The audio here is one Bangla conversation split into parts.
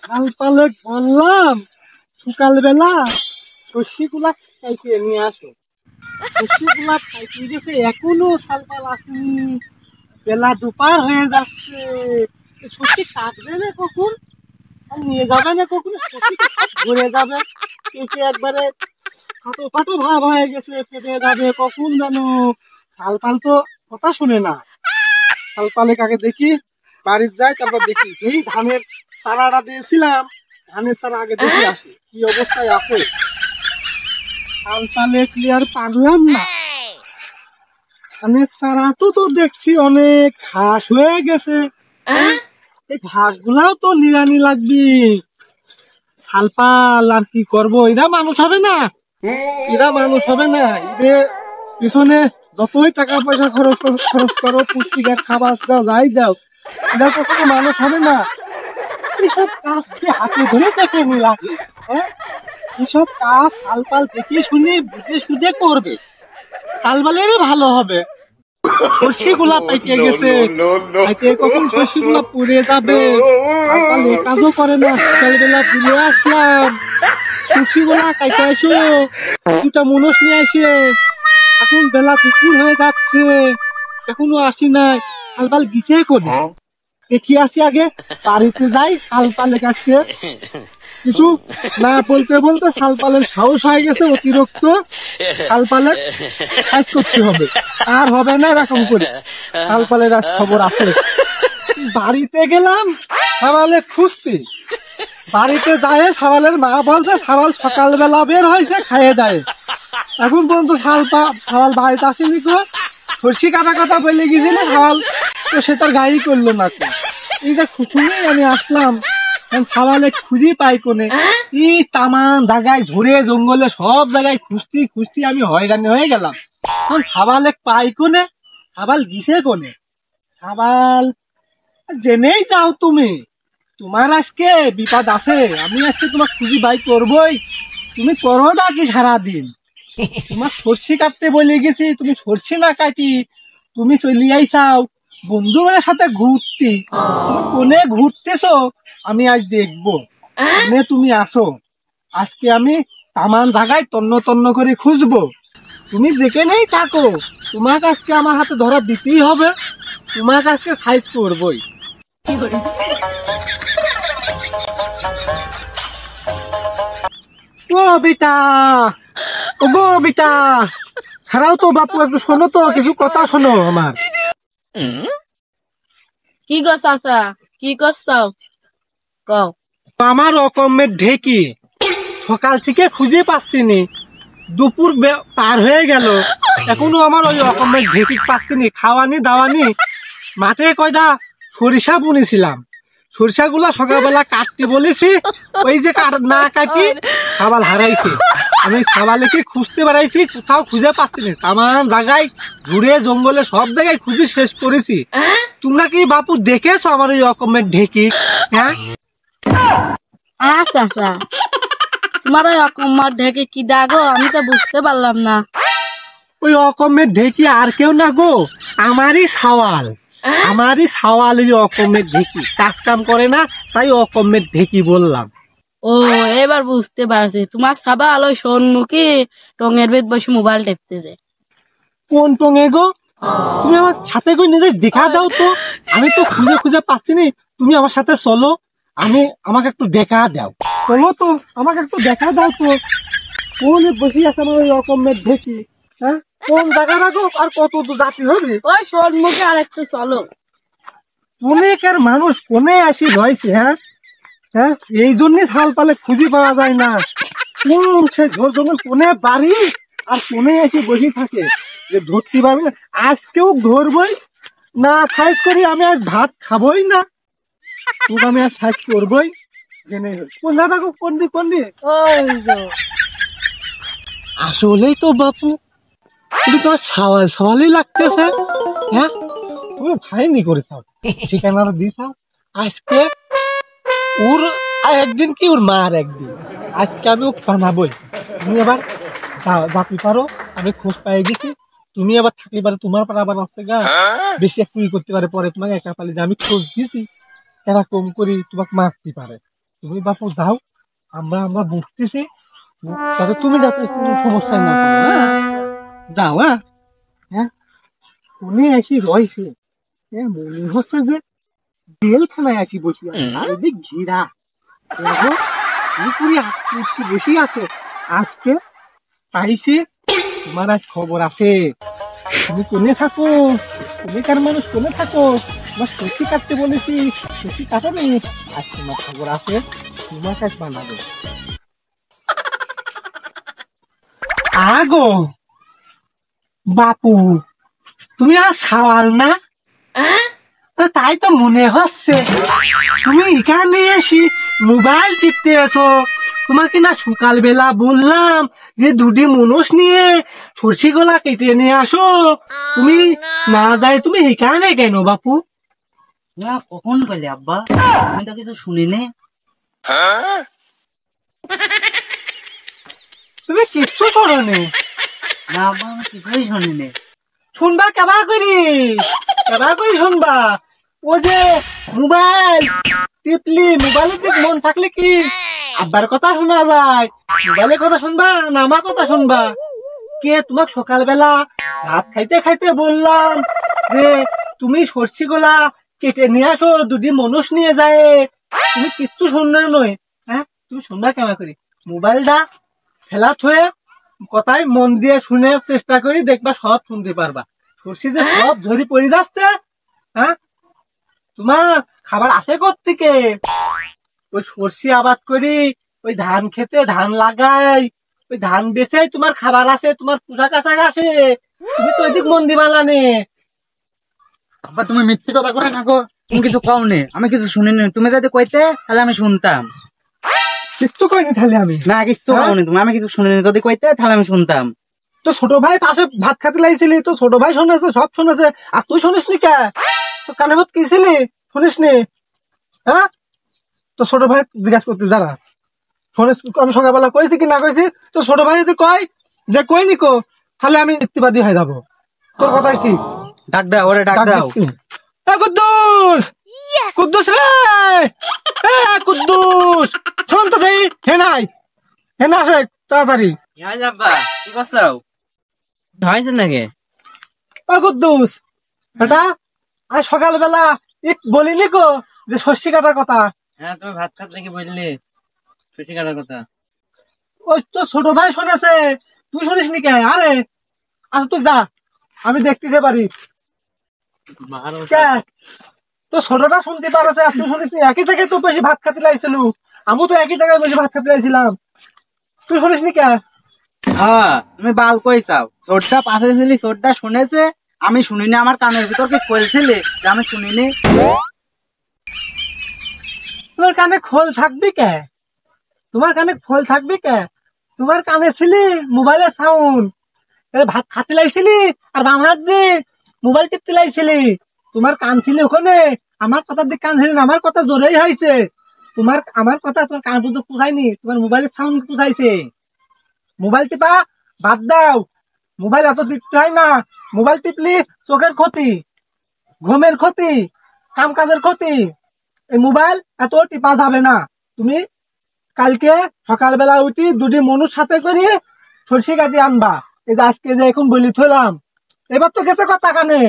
সালপালে বললাম সকালবেলা শস্যগুলা খাইতে নিয়ে আসো। শস্যগুলা খাইতে গেছে, এখনো সালপাল আসেনি। বেলা দুপার হয়ে যাচ্ছে, শস্য কাটবে না কখন আর নিয়ে যাবে না কখন, শস্য ঘুরে যাবে, কেটে একবারে ফাটো ফাটো ভাব হয়ে গেছে, ফেটে যাবে কখন জানো। সালপাল তো কথা শুনে না। সালপালে কাকে দেখি, বাড়ির যাই, তারপর দেখি এই ধানের চারাটা দিয়েছিলাম, ধানের চারা আগে দেখি আসে কি অবস্থায় আছে। সালপালে ক্লিয়ার পারলাম না। ধানের চারা তো দেখছি অনেক ঘাস হয়ে গেছে, এই ঘাস গুলাও তো নিড়ানি লাগবি। সালপাল আর কি করবো, এরা মানুষ হবে না, এরা মানুষ হবে না। এদের পিছনে যতই টাকা পয়সা খরচ করো, পুষ্টিকর খাবার দাও, যাই দাও, এরা কখনো মানুষ হবে না। এইসব কাজ কি হাতে ধরে দেখে নি লাগে? এইসব কাজ সালপাল দেখে শুনে বুঝে সুঝে করবে, সালপালেরই ভালো হবে। সর্ষে গুলা পাইকে গেছে, কখন সর্ষে গুলা পুড়ে যাবে। সালপাল এ কাজও করে না, সকালবেলা তুলে আসলাম সর্ষে গুলা কাইতে আসো, দুটা মানুষ নিয়ে আসে। এখন বেলা দুপুর হয়ে যাচ্ছে, এখনো আসি নাই। সালপাল গিছে কোনে, দেখি আসি আগে, বাড়িতে যাই। সালপালের কাছে কিছু না বলতে বলতে সালপালের সাহস হয়ে গেছে অতিরিক্ত। সালপালের সাইজ করতে হবে, আর হবে না এরকম করে। সালপালের আজ খবর আছে। বাড়িতে গেলাম সাবালে খুঁজতে, বাড়িতে যায় সাবালের মা বলছে সাবাল সকালবেলা বের হয়েছে খাইয়ে দেয়, এখন পর্যন্ত সাবাল বাড়িতে আসেনি। তো সর্ষে কাটার কথা বলে গেছিলে, সাবাল তো সে তার গাড়ি করলো না। এই যে শুনেই আমি আসলাম, সাবালে খুঁজি পাই কোনে। ই তামান জায়গায় ঝরে জঙ্গলে সব জায়গায় খুঁজতে খুঁজতে আমি হয়রানি হয়ে গেলাম। সাবালে পাই কোনে, সাবাল গিছে কোনে। সাবাল জেনেই যাও তুমি, তোমার আজকে বিপদ আছে। আমি আজকে তোমার খুঁজি বাই করবই, তুমি করোটা কি সারাদিন। তোমার সর্ষে কাটতে বলে গেছি, তুমি সর্ষে না কাটি তুমি চলে আইসাও বন্ধুদের সাথে ঘুরতে। তুমি কোনে ঘুরতেছো আমি আজ দেখবো, কোনে তুমি আসো। আজকে আমি তামান জায়গায় তন্ন তন্ন করে খুঁজবো, তুমি যেখানেই থাকো তোমাকে আজকে আমার হাতে ধরা দিতেই হবে, তোমাকে আজকে সাইজ করবই। ও বেটা, ও গো বেটা, খারাও তো বাপু, একটু শোনো তো, কিছু কথা শোনো আমার। কি গো চাচা, কি করছাও কও। আমার রকমের ঢেকি সকাল থেকে খুঁজে পাচ্ছিনি, দুপুর পার হয়ে গেল, এখনো আমার ওই রকমের ঢেকি পাচ্ছিনি। খাওয়ানি দাওয়ানি, মাঠে কয়টা সরিষা বুনেছিলাম, সরিষা গুলা সকালবেলা কাটতে বলেছি, ওই যে না কাটি সাবাল হারাইছে। আমি সাবালেকে খুঁজতে বেড়াইছি, কোথাও খুঁজে পাচ্ছিনি। তামান জায়গায় ঘুরে জঙ্গলে সব জায়গায় খুঁজে শেষ করেছি। তোমরা কি বাপু দেখেছো আমার ওই রকমের ঢেকি? হ্যাঁ চাচা, তোমার ওই অকম্মার ঢেকে কি দাগো, আমি তো বুঝতে পারলাম না। ওই রকমের ঢেকি আর কেউ না গো, আমারই সাওয়াল। আমারই সাওয়াল ওই রকমের ঢেকি, কাজ কাম করে না, তাই রকমের ঢেকি বললাম। ও এবার বুঝতে পারছি, তোমার সাবাল ওই সন্মুখী টঙের বেদ বসে মোবাইল টেপতে দে। কোন টঙে গো? তুমি আমার সাথে করে নিজে দেখা দাও তো, আমি তো খুঁজে খুঁজে পাচ্ছি নি। তুমি আমার সাথে চলো, আমাকে একটু দেখা দাও, চলো তো, আমাকে একটু দেখা দাও তো। কোন বসে আছে আমার ওই রকমের ঢেকি? হ্যাঁ, কোন জায়গা রাখো, আর কত জাতি হবে? ওই সন্মুখে আর একটু চলো। অনেকের মানুষ কোনে আসি রয়েছে। হ্যাঁ হ্যাঁ, এই জন্যই সাল পালে খুঁজে পাওয়া যায় না। কোন সে ঝোল জঙ্গল কোনে বাড়ি আর কোনে এসে বসে থাকে, যে ধরতে পারবে না। আজকেও ধরবই না, সাইজ করি আমি আজ ভাত খাবই না, তোকে আমি আজ সাইজ করবই। জেনে কোন জায়গা, কোন দিক কোন দিক? আসলেই তো বাপু, তুমি তোমার সওয়াল সওয়ালই লাগতেছে। হ্যাঁ, তুমি ভাই নি করেছাও, ঠিকানাটা দিছাও। আজকে ওর একদিন কি ওর মার একদিন, আজকে আমি ও বানাবই। তুমি আবার যাতে পারো, আমি খোঁজ পাই গেছি। তুমি আবার থাকলে পারে তোমার পারে আবার হচ্ছে গা বেশি একটু ই করতে পারে, পরে তোমাকে একা পালে যে আমি খোঁজ দিছি, এরকম করি তোমাকে মারতে পারে। তুমি বাপু যাও, আমরা বুঝতেছি, তবে তুমি যাতে কোনো সমস্যা না করো। হ্যাঁ যাও। হ্যাঁ উনি আসি রয়েছে, মনে হচ্ছে যে জেলখানায় আসি বসে আছে, চারিদিক ঘিরা। দেখো পুরোপুরি বসে আছে। আজকে পাইছি, তোমার আজ খবর আছে। তুমি কোনে থাকো, তুমি কার মানুষ কোনে থাকো, তোমার শশী কাটতে বলেছি, শশী কাটাবে। আজ তোমার খবর আছে, তোমার কাজ বানাবে। আগো বাপু, তুমি আর সাওয়াল না? তাই তো মনে হচ্ছে। তুমি এখানে এসি মোবাইল টিপতে আছো। তোমাকে না সকালবেলা বললাম যে দুটি মানুষ নিয়ে সরষে গোলা কেটে নিয়ে আসো, তুমি না যাই তুমি এখানে কেন বাপু? না কখন বলে আব্বা, আমি তো কিছু শুনিনি। তুমি কিচ্ছু শোনোনি? না আব্বা, আমি কিছুই শুনিনি। শুনবা কেবা করি শুনবা। ও যে মোবাইল টিপলি, মোবাইলের দিক মন থাকলে কি আব্বার কথা শোনা যায়? মোবাইলের কথা শুনবা না আমার কথা শুনবা? কে তোমাকে সকালবেলা ভাত খাইতে খাইতে বললাম যে তুমি সরষে গোলা কেটে নিয়ে আসো, দুটি মানুষ নিয়ে যায়। তুমি কিচ্ছু শুনলে নয়। হ্যাঁ তুমি শুনবা কেমন করি? মোবাইলটা ফেলা থয়ে কথাই মন দিয়ে শুনে চেষ্টা করি, দেখবা সব শুনতে পারবা। সরষে যে সব ঝরি পড়ে যাচ্ছে। হ্যাঁ তোমার খাবার আসে কোত্থেকে? ওই সরষে আবাদ করি, ওই ধান খেতে ধান লাগাই, ওই ধান বেচে তোমার খাবার আসে, তোমার পোশাক আশাক আসে। তুমি তো এদিক মন দিবা না নে। আব্বা তুমি মিথ্যে কথা কয়ে থাকো, তুমি কিছু কও নে, আমি কিছু শুনিনি। তুমি যদি কইতে তাহলে আমি শুনতাম। কিচ্ছু কইনি তাহলে আমি? না কিচ্ছু কওনি তুমি, আমি কিছু শুনিনি। যদি কইতে তাহলে আমি শুনতাম। তো ছোট ভাই পাশে ভাত খাতে লাগছিলি, তো ছোট ভাই শুনেছে, সব শুনেছে, আর তুই শুনিস নি কে? তো কানে ভাত কিছিলি, শুনিস নি? হ্যাঁ তো ছোট ভাই জিজ্ঞাসা করতে যারা শুনিস, আমি সকালবেলা কইছি কি না কইছি? তো ছোট ভাই যদি কয় যে কইনি কো, তাহলে আমি মিথ্যাবাদী হয়ে যাবো। তোর কথাই ঠিক। ডাক দাও, ওরে ডাক দাও। কুদ্দুস, কুদ্দুস রে, কুদ্দুস শোন তো দেই। হেনাই হেনা আসে তাড়াতাড়ি। আব্বা কি করছো? হয়েছে নাকি? কুদ্দুস এটা আজ সকালবেলা বলিনি কো যে সর্ষে কাটার কথা? হ্যাঁ তুমি ভাত খাত নাকি বললে সরষে কাটার কথা। ওই তো ছোট ভাই শুনেছে, তুই শুনিস নি কে? আরে আচ্ছা তুই যা, আমি দেখতে পারি। তো ছোটটা শুনতে পারছে, তুই শুনিস নি? একই জায়গায় তো বেশি ভাত খাতে লাগছিল, আমি তো একই জায়গায় বেশি ভাত খাতে লাগছিলাম, তুই শুনিস নি কে? হ্যাঁ তুমি বাল কই চাও? ছোটটা পাশে ছিলি, ছোটটা শুনেছে, আমি শুনিনি। আমার কানের ভিতর কি কইছিলে যে আমি শুনিনি? তোমার কানে খোল থাকবি কে? তোমার কানে খোল থাকবি কে? তোমার কানে ছিলি মোবাইলের সাউন্ড, ভাত খাতে লাগছিলি আর বাম হাত দিয়ে মোবাইল টিপতে লাগছিলি। তোমার কান ছিল ওখানে, আমার কথার দিকে কান ছিল না। আমার কথা জোরেই হয়েছে, তোমার আমার কথা তোমার কান পর্যন্ত পুষায়নি, তোমার মোবাইলের সাউন্ড পুষাইছে। মোবাইল টিপা বাদ দাও, মোবাইল এত টিপতে হয় না। মোবাইল টিপলি চোখের ক্ষতি, ঘুমের ক্ষতি, কাম কাজের ক্ষতি। এই মোবাইল এত টিপা যাবে না। তুমি কালকে সকালবেলা উঠি দুটি মানুষ সাথে করি সরষে কাটি আনবা। এই যে আজকে যে এখন বলি থইলাম, এবার তো গেছে কথা কানে।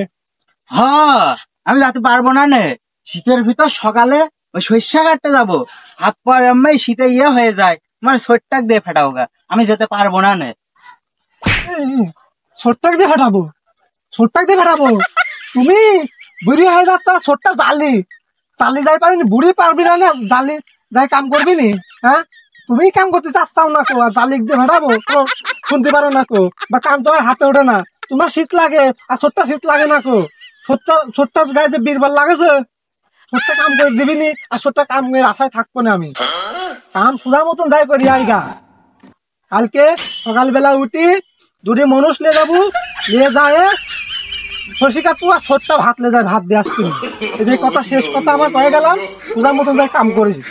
হ্যাঁ আমি যেতে পারবো না নে, শীতের ভিতর সকালে ওই সরিষা কাটতে যাবো, হাত পা এমনি শীতে হয়ে যায়, তোমার শরীরটাক দিয়ে ফেটাও গা, আমি যেতে পারবো না নে। ছোট্টাক দিয়ে ফাটাবো, ছোট্টাক দিয়ে ফাটাবো? তুমি বুড়ি হয়ে যাচ্ছ, ছোট্টা জালি চালি যাই পারিনি, বুড়ি পারবি না, জালি যাই কাম করবি নি? হ্যাঁ তুমি কাম করতে চাচ্ছাও না কো, আর জালি দিয়ে ফাটাবো তো শুনতে পারো না কো, বা কাম তোমার হাতে ওঠে না। তোমার শীত লাগে আর ছোট্টা শীত লাগে না কো। ছোট্টার গায়ে যে বীরবল লাগেছে, ছোট্ট কাম করে দিবিনি, আর ছোট্ট কাম এর আশায় থাকবো না আমি। কাম সুদা মতন যাই করি আইগা। কালকে সকালবেলা উঠি দুটি মানুষ নিয়ে যাবো, নিয়ে যায় সরষে কাটবো, আর ছোট্ট ভাত লে যায়, ভাত দিয়ে আসছি। এই কথা শেষ কথা আমার কয়ে গেলাম, সুদা মতন যাই কাম করেছি।